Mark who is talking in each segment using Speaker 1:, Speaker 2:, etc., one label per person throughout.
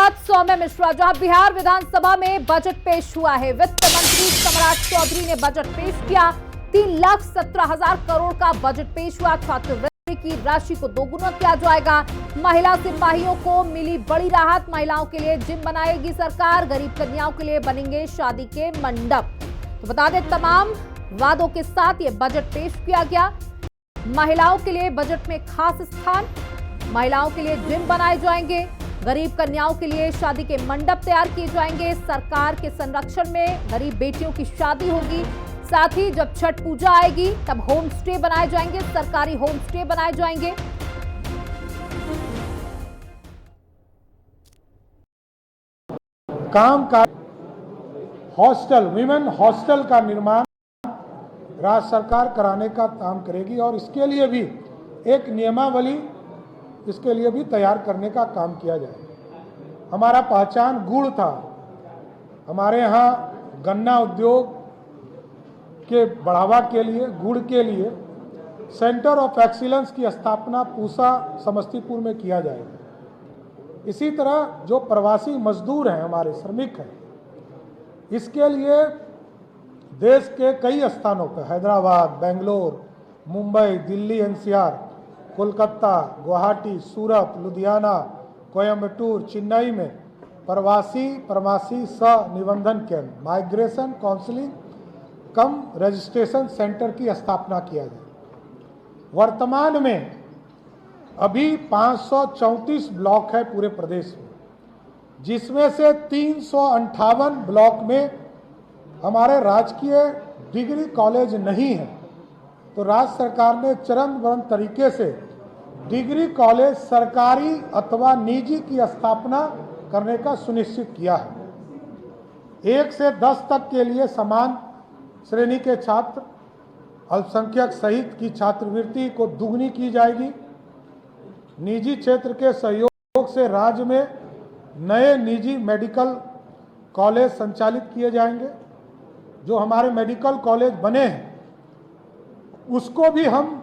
Speaker 1: साथ सौम्या मिश्रा। जहां बिहार विधानसभा में बजट पेश हुआ है, वित्त मंत्री सम्राट चौधरी ने बजट पेश किया। 3,17,000 करोड़ का बजट पेश हुआ। छात्रवृत्ति की राशि को दोगुना किया जाएगा। महिला सिपाहियों को मिली बड़ी राहत। महिलाओं के लिए जिम बनाएगी सरकार। गरीब कन्याओं के लिए बनेंगे शादी के मंडप। तो बता दें, तमाम वादों के साथ ये बजट पेश किया गया। महिलाओं के लिए बजट में खास स्थान, महिलाओं के लिए जिम बनाए जाएंगे, गरीब कन्याओं के लिए शादी के मंडप तैयार किए जाएंगे। सरकार के संरक्षण में गरीब बेटियों की शादी होगी। साथ ही जब छठ पूजा आएगी तब होम स्टे बनाए जाएंगे, सरकारी होम स्टे बनाए जाएंगे।
Speaker 2: काम का हॉस्टल, विमेन हॉस्टल का निर्माण राज्य सरकार कराने का काम करेगी और इसके लिए भी एक नियमावली इसके लिए भी तैयार करने का काम किया जाए। हमारा पहचान गुड़ था। हमारे यहाँ गन्ना उद्योग के बढ़ावा के लिए, गुड़ के लिए सेंटर ऑफ एक्सीलेंस की स्थापना पूसा समस्तीपुर में किया जाएगा। इसी तरह जो प्रवासी मजदूर हैं, हमारे श्रमिक हैं, इसके लिए देश के कई स्थानों पर, हैदराबाद, बेंगलोर, मुंबई, दिल्ली एनसीआर, कोलकाता, गुवाहाटी, सूरत, लुधियाना, कोयम्बटूर, चेन्नई में प्रवासी सह निबंधन केंद्र, माइग्रेशन काउंसलिंग कम रजिस्ट्रेशन सेंटर की स्थापना किया जाए। वर्तमान में अभी 534 ब्लॉक है पूरे प्रदेश में, जिसमें से 358 ब्लॉक में हमारे राजकीय डिग्री कॉलेज नहीं है। तो राज्य सरकार ने चरणबद्ध तरीके से डिग्री कॉलेज सरकारी अथवा निजी की स्थापना करने का सुनिश्चित किया है। 1 से 10 तक के लिए समान श्रेणी के छात्र, अल्पसंख्यक सहित की छात्रवृत्ति को दुगनी की जाएगी। निजी क्षेत्र के सहयोग से राज्य में नए निजी मेडिकल कॉलेज संचालित किए जाएंगे। जो हमारे मेडिकल कॉलेज बने हैं उसको भी हम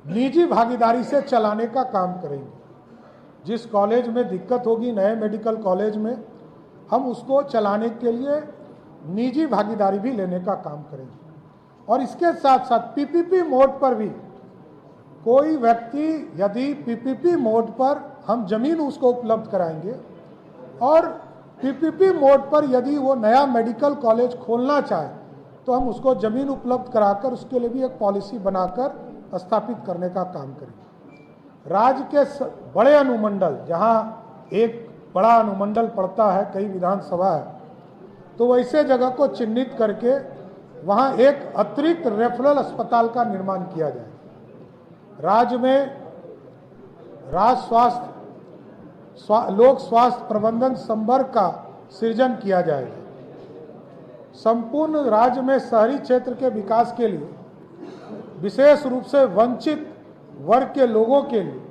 Speaker 2: निजी भागीदारी से चलाने का काम करेंगे। जिस कॉलेज में दिक्कत होगी नए मेडिकल कॉलेज में, हम उसको चलाने के लिए निजी भागीदारी भी लेने का काम करेंगे। और इसके साथ साथ पीपीपी मोड पर भी कोई व्यक्ति यदि पीपीपी मोड पर हम जमीन उसको उपलब्ध कराएंगे और पीपीपी मोड पर यदि वो नया मेडिकल कॉलेज खोलना चाहे तो हम उसको जमीन उपलब्ध कराकर उसके लिए भी एक पॉलिसी बनाकर स्थापित करने का काम करेंगे। राज्य के बड़े अनुमंडल, जहां एक बड़ा अनुमंडल पड़ता है, कई विधानसभा है, तो वैसे जगह को चिन्हित करके वहां एक अतिरिक्त रेफरल अस्पताल का निर्माण किया जाए। राज्य में लोक स्वास्थ्य प्रबंधन संवर्ग का सृजन किया जाएगा। संपूर्ण राज्य में शहरी क्षेत्र के विकास के लिए, विशेष रूप से वंचित वर्ग के लोगों के लिए,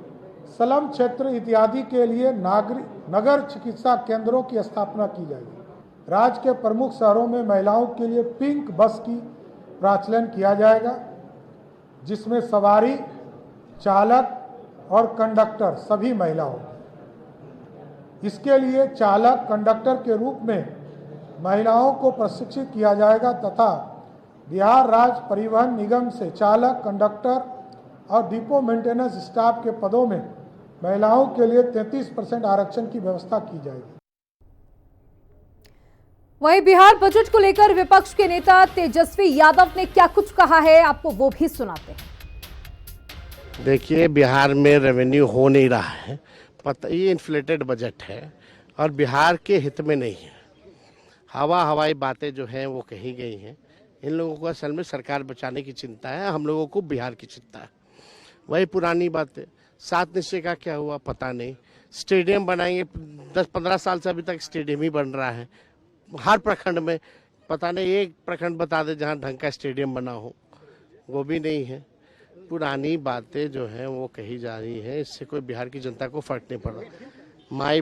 Speaker 2: स्लम क्षेत्र इत्यादि के लिए नगर चिकित्सा केंद्रों की स्थापना की जाएगी। राज्य के प्रमुख शहरों में महिलाओं के लिए पिंक बस की प्रचलन किया जाएगा, जिसमें सवारी, चालक और कंडक्टर सभी महिला होंगी। इसके लिए चालक, कंडक्टर के रूप में महिलाओं को प्रशिक्षित किया जाएगा तथा बिहार राज्य परिवहन निगम से चालक, कंडक्टर और डिपो मेंटेनेंस स्टाफ के पदों में महिलाओं के लिए 33% आरक्षण की व्यवस्था की जाएगी।
Speaker 1: वहीं बिहार बजट को लेकर विपक्ष के नेता तेजस्वी यादव ने क्या कुछ कहा है, आपको वो भी सुनाते हैं।
Speaker 3: देखिए, बिहार में रेवेन्यू हो नहीं रहा है, ये इन्फ्लेटेड बजट है और बिहार के हित में नहीं है। हवाई बातें जो हैं वो कही गई हैं। इन लोगों को असल में सरकार बचाने की चिंता है, हम लोगों को बिहार की चिंता है। वही पुरानी बातें, 7 निश्चय का क्या हुआ पता नहीं। स्टेडियम बनाएंगे, 10-15 साल से अभी तक स्टेडियम ही बन रहा है। हर प्रखंड में पता नहीं एक प्रखंड बता दे जहाँ ढंग का स्टेडियम बना हो, वो भी नहीं है। पुरानी बातें जो हैं वो कही जा रही हैं, इससे कोई बिहार की जनता को फर्क नहीं पड़ रहा।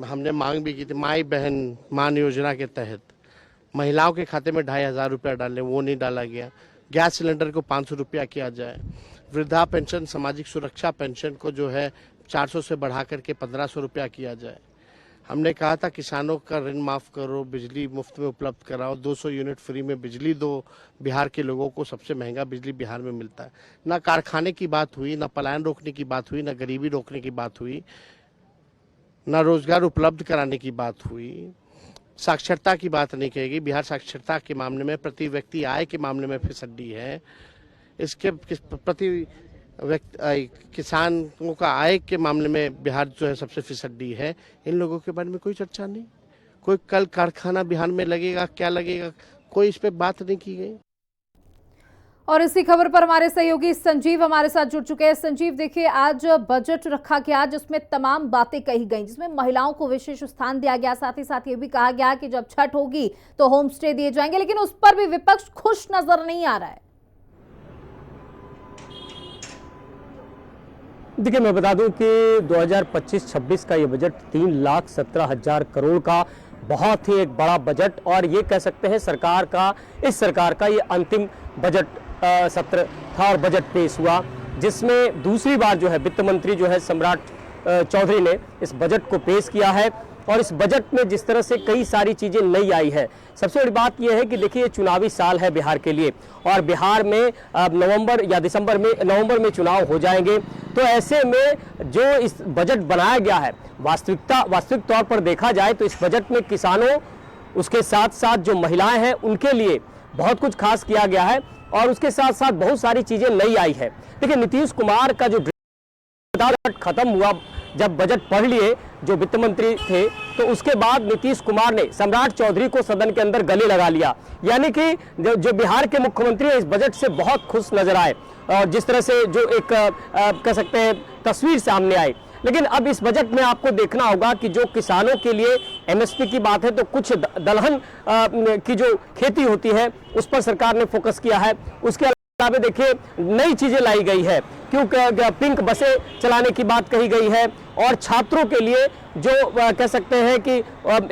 Speaker 3: हमने मांग भी की थी, माई बहन मान योजना के तहत महिलाओं के खाते में 2,500 रुपया डालें, वो नहीं डाला गया। गैस सिलेंडर को 500 रुपया किया जाए। वृद्धा पेंशन, सामाजिक सुरक्षा पेंशन को जो है 400 से बढ़ा करके 1500 रुपया किया जाए। हमने कहा था किसानों का ऋण माफ़ करो, बिजली मुफ्त में उपलब्ध कराओ, 200 यूनिट फ्री में बिजली दो। बिहार के लोगों को सबसे महंगा बिजली बिहार में मिलता है। ना कारखाने की बात हुई, ना पलायन रोकने की बात हुई, ना गरीबी रोकने की बात हुई, ना रोजगार उपलब्ध कराने की बात हुई। साक्षरता की बात नहीं कहेगी। बिहार साक्षरता के मामले में, प्रति व्यक्ति आय के मामले में फिसड्डी है। इसके प्रति किसानों का आय के मामले में बिहार जो है सबसे फिसड्डी है। इन लोगों के बारे में कोई चर्चा नहीं। कोई कल कारखाना बिहार में लगेगा, क्या लगेगा, कोई इस पे बात नहीं की गई।
Speaker 1: और इसी खबर पर हमारे सहयोगी संजीव हमारे साथ जुड़ चुके हैं। संजीव, देखिए, आज बजट रखा गया जिसमें तमाम बातें कही गई, जिसमें महिलाओं को विशेष स्थान दिया गया। साथ ही साथ ये भी कहा गया कि जब छठ होगी तो होम स्टे दिए जाएंगे, लेकिन उस पर भी विपक्ष खुश नजर नहीं आ रहा है।
Speaker 4: देखिए, मैं बता दूं कि 2025-26 का ये बजट 3,17,000 करोड़ का बहुत ही एक बड़ा बजट, और ये कह सकते हैं इस सरकार का ये अंतिम बजट सत्र था और बजट पेश हुआ, जिसमें दूसरी बार जो है वित्त मंत्री जो है सम्राट चौधरी ने इस बजट को पेश किया है। और इस बजट में जिस तरह से कई सारी चीज़ें नई आई है, सबसे बड़ी बात यह है कि देखिए, ये चुनावी साल है बिहार के लिए, और बिहार में नवंबर में चुनाव हो जाएंगे। तो ऐसे में जो इस बजट बनाया गया है, वास्तविक तौर पर देखा जाए तो इस बजट में किसानों, उसके साथ साथ जो महिलाएं हैं, उनके लिए बहुत कुछ खास किया गया है, और उसके साथ साथ बहुत सारी चीज़ें नई आई है। देखिए, नीतीश कुमार का जो खत्म हुआ, जब बजट पढ़ लिए जो वित्त मंत्री थे, तो उसके बाद नीतीश कुमार ने सम्राट चौधरी को सदन के अंदर गले लगा लिया। यानी कि जो बिहार के मुख्यमंत्री इस बजट से बहुत खुश नजर आए, और जिस तरह से जो एक कह सकते हैं तस्वीर सामने आई। लेकिन अब इस बजट में आपको देखना होगा कि जो किसानों के लिए एमएसपी की बात है, तो कुछ दलहन की जो खेती होती है उस पर सरकार ने फोकस किया है। उसके अलावा देखिए, नई चीजें लाई गई है, क्योंकि पिंक बसें चलाने की बात कही गई है, और छात्रों के लिए जो कह सकते हैं कि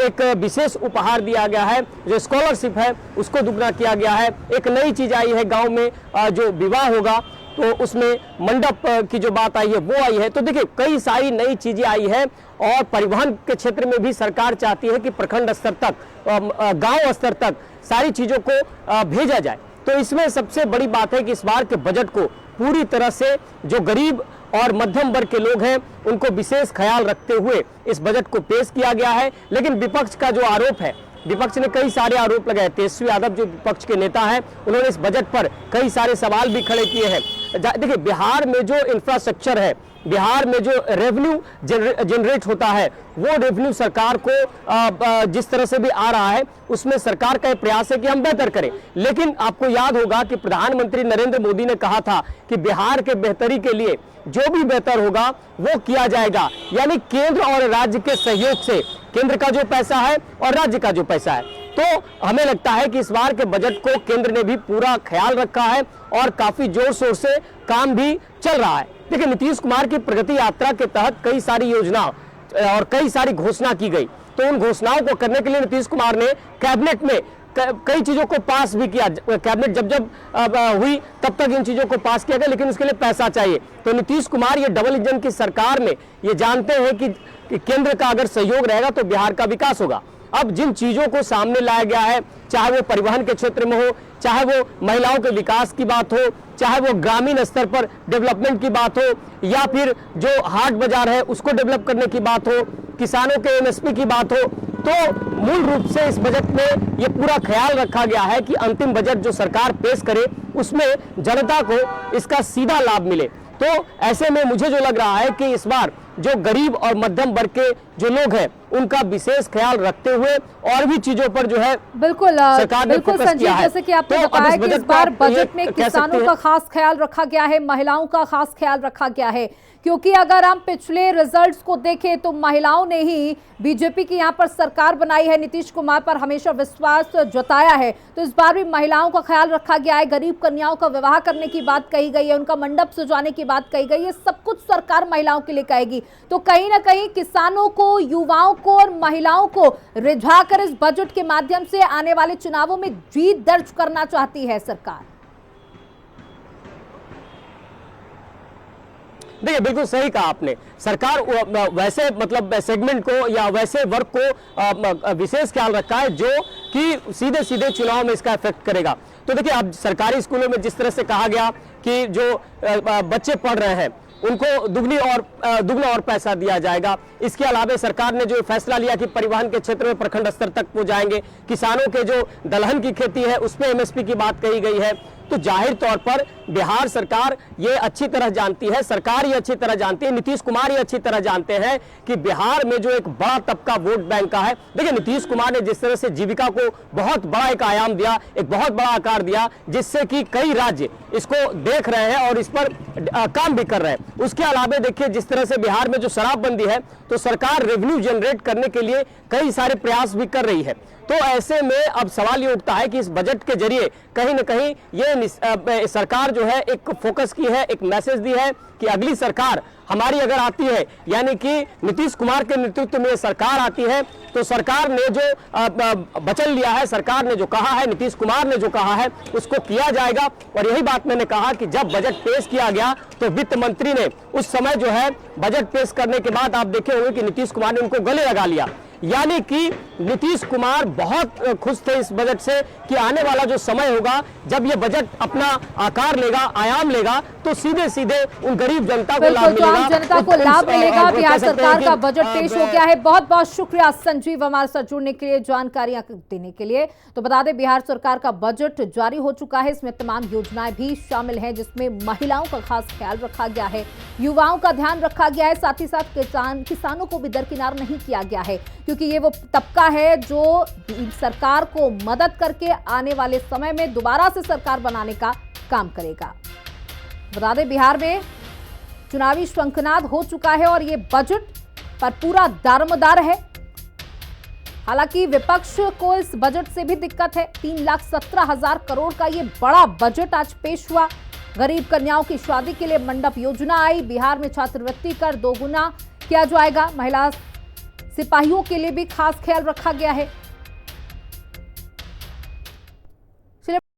Speaker 4: एक विशेष उपहार दिया गया है, जो स्कॉलरशिप है उसको दुगना किया गया है। एक नई चीज आई है, गांव में जो विवाह होगा तो उसमें मंडप की जो बात आई है वो आई है। तो देखिए, कई सारी नई चीजें आई है, और परिवहन के क्षेत्र में भी सरकार चाहती है कि प्रखंड स्तर तक, गांव स्तर तक सारी चीजों को भेजा जाए। तो इसमें सबसे बड़ी बात है कि इस बार के बजट को पूरी तरह से जो गरीब और मध्यम वर्ग के लोग हैं उनको विशेष ख्याल रखते हुए इस बजट को पेश किया गया है। लेकिन विपक्ष का जो आरोप है, विपक्ष ने कई सारे आरोप लगाए। तेजस्वी यादव जो विपक्ष के नेता हैं, उन्होंने इस बजट पर कई सारे सवाल भी खड़े किए हैं। देखिए, बिहार में जो इंफ्रास्ट्रक्चर है, बिहार में जो रेवेन्यू जनरेट होता है, वो रेवेन्यू सरकार को जिस तरह से भी आ रहा है, उसमें सरकार का प्रयास है कि हम बेहतर करें। लेकिन आपको याद होगा कि प्रधानमंत्री नरेंद्र मोदी ने कहा था कि बिहार के बेहतरी के लिए जो भी बेहतर होगा वो किया जाएगा। यानी केंद्र और राज्य के सहयोग से, केंद्र का जो पैसा है और राज्य का जो पैसा है। तो हमें लगता है कि इस बार के बजट को केंद्र ने भी पूरा ख्याल रखा है, और काफी जोर शोर से काम भी चल रहा है। देखिए, नीतीश कुमार की प्रगति यात्रा के तहत कई सारी योजना और कई सारी घोषणा की गई। तो उन घोषणाओं को करने के लिए नीतीश कुमार ने कैबिनेट में कई चीजों को पास भी किया। कैबिनेट जब हुई तब तक इन चीजों को पास किया गया, लेकिन उसके लिए पैसा चाहिए। तो नीतीश कुमार ये डबल इंजन की सरकार में ये जानते हैं कि केंद्र का अगर सहयोग रहेगा तो बिहार का विकास होगा। अब जिन चीजों को सामने लाया गया है, चाहे वो परिवहन के क्षेत्र में हो, चाहे वो महिलाओं के विकास की बात हो, चाहे वो ग्रामीण स्तर पर डेवलपमेंट की बात हो, या फिर जो हाट बाजार है उसको डेवलप करने की बात हो, किसानों के एमएसपी की बात हो, तो मूल रूप से इस बजट में ये पूरा ख्याल रखा गया है कि अंतिम बजट जो सरकार पेश करे उसमें जनता को इसका सीधा लाभ मिले। तो ऐसे में मुझे जो लग रहा है कि इस बार जो गरीब और मध्यम वर्ग के जो लोग हैं उनका विशेष ख्याल रखते हुए और भी चीजों पर जो है
Speaker 1: बिल्कुल
Speaker 4: सरकार ने फोकस किया है।
Speaker 1: जैसे कि आपने बताया कि इस बार बजट में किसानों का खास ख्याल रखा गया है, महिलाओं का खास ख्याल रखा गया है, क्योंकि अगर हम पिछले रिजल्ट्स को देखें तो महिलाओं ने ही बीजेपी की यहाँ पर सरकार बनाई है, नीतीश कुमार पर हमेशा विश्वास जताया है। तो इस बार भी महिलाओं का ख्याल रखा गया है, गरीब कन्याओं का विवाह करने की बात कही गई है, उनका मंडप सजाने की बात कही गई है, सब कुछ सरकार महिलाओं के लिए कहेगी। तो कहीं ना कहीं किसानों को, युवाओं को और महिलाओं को रिझाकर इस बजट के माध्यम से आने वाले चुनावों में जीत दर्ज करना चाहती है सरकार।
Speaker 4: देखिए बिल्कुल सही कहा आपने, सरकार वैसे मतलब सेगमेंट को या वैसे वर्ग को विशेष ख्याल रखा है जो कि सीधे सीधे चुनाव में इसका इफेक्ट करेगा। तो देखिए अब सरकारी स्कूलों में जिस तरह से कहा गया कि जो बच्चे पढ़ रहे हैं उनको दुगना और पैसा दिया जाएगा। इसके अलावा सरकार ने जो फैसला लिया कि परिवहन के क्षेत्र में प्रखंड स्तर तक वो जाएंगे, किसानों के जो दलहन की खेती है उसमें एमएसपी की बात कही गई है। तो जाहिर तौर पर बिहार सरकार ये अच्छी तरह जानती है, सरकार ये अच्छी तरह जानती है, नीतीश कुमार ये अच्छी तरह जानते हैं कि बिहार में जो एक बड़ा तबका वोट बैंक का है। देखिए नीतीश कुमार ने जिस तरह से जीविका को बहुत बड़ा एक आयाम दिया, एक बहुत बड़ा आकार दिया, जिससे कि कई राज्य इसको देख रहे हैं और इस पर काम भी कर रहे हैं। उसके अलावा देखिए जिस तरह से बिहार में जो शराबबंदी है तो सरकार रेवेन्यू जनरेट करने के लिए कई सारे प्रयास भी कर रही है। तो ऐसे में अब सवाल ये उठता है कि इस बजट के जरिए कहीं न कहीं ये सरकार जो है एक फोकस की है, एक मैसेज दी है कि अगली सरकार हमारी अगर आती है, यानी कि नीतीश कुमार के नेतृत्व में सरकार आती है, तो सरकार ने जो वचन लिया है, सरकार ने जो कहा है, नीतीश कुमार ने जो कहा है उसको किया जाएगा। और यही बात मैंने कहा कि जब बजट पेश किया गया तो वित्त मंत्री ने उस समय जो है बजट पेश करने के बाद आप देखे होंगे कि नीतीश कुमार ने उनको गले लगा लिया, यानी कि नीतीश कुमार बहुत खुश थे इस बजट से कि आने वाला जो समय होगा जब ये बजट अपना आकार लेगा, आयाम लेगा, तो सीधे सीधे उन गरीब जनता को लाभ मिलेगा,
Speaker 1: आम जनता को लाभ मिलेगा। बिहार सरकार का बजट पेश हो गया है। बहुत बहुत शुक्रिया संजीव हमारे साथ जुड़ने के लिए, जानकारियां देने के लिए। तो बता दें बिहार सरकार का बजट जारी हो चुका है, इसमें तमाम योजनाएं भी शामिल हैं जिसमें महिलाओं का खास ख्याल रखा गया है, युवाओं का ध्यान रखा गया है, साथ ही साथ किसानों को भी दरकिनार नहीं किया गया है, क्योंकि ये वो तबका है जो सरकार को मदद करके आने वाले समय में दोबारा से सरकार बनाने का काम करेगा। बता दें बिहार में चुनावी शंखनाद हो चुका है और ये बजट पर पूरा दारोमदार है। हालांकि विपक्ष को इस बजट से भी दिक्कत है। 3,17,000 करोड़ का ये बड़ा बजट आज पेश हुआ। गरीब कन्याओं की शादी के लिए मंडप योजना आई। बिहार में छात्रवृत्ति कर 2 गुना किया जाएगा। महिला सिपाहियों के लिए भी खास ख्याल रखा गया है।